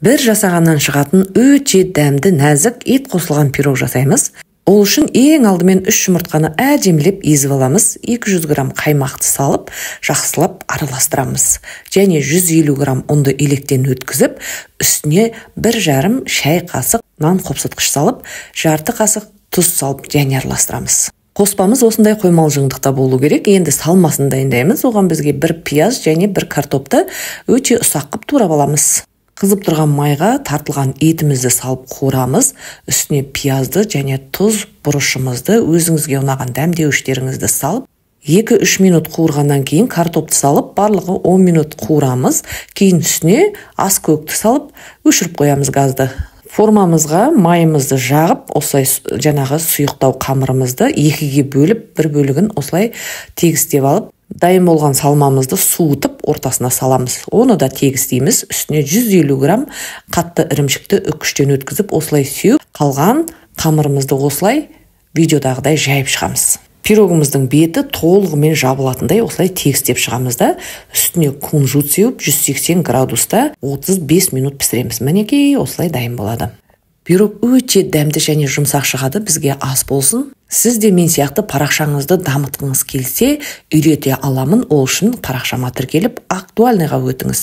бір жасағаннан шығатын өте дәмді нәзік ет қосылған пирог жасаймыз. Ол үшін ең алдымен 3 жұмыртқаны әдемілеп езіп аламыз. 200 грамм қаймақты салып, жақсылап араластырамыз. Және 150 грамм ұнды електен өткізіп, үстіне 1,5 шай қасық нан қопсытқыш салып, жарты қасық тұз салып және араластырамыз. Қоспамыз осындай қоймалы жиынтықта болу керек. Енді салмасын дайындаймыз. Оған бізге 1 пияз және 1 картопты өте ұсақ қып турап аламыз. Қызып тұрған майға тартылған етімізді салып қуырамыз. Үстіне пиязды және тұз бұрышымызды, өзіңізге ұнаған дәмдеуіштеріңізді салып, 2-3 минут қуырғаннан кейін картопты салып, барлығы 10 минут қуырамыз. Кейін үстіне ас көкті салып, өшіріп қоямыз газды. Формамызға майымызды жағып, осылай жаңағы сұйықтау қамырымызды 2-ге бөліп, бір бөлігін осылай тегістеп алып, дайын болған салмамызды суытып ортасына саламыз. Оны да тегістейміз. Үстіне 150 грамм қатты ірімшікті үкіштен өткізіп, осылай сеу, қалған қамырымызды осылай видеодағыдай жайып шығамыз. Пирогымыздың беті толығымен жабылатындай осылай тегістеп шығамыз да, үстіне кунжут сеуіп 180 градуста 35 минут пісіреміз. Мінекей осылай дайын болады. Пирог өте дәмді және жұмсақ шығады, бізге ас болсын. Сіз де мен сияқты парақшаңызды дамытқыңыз келсе, үйрете аламын. Ол үшін парақшама тіркеліп, актуальныйға өтіңіз.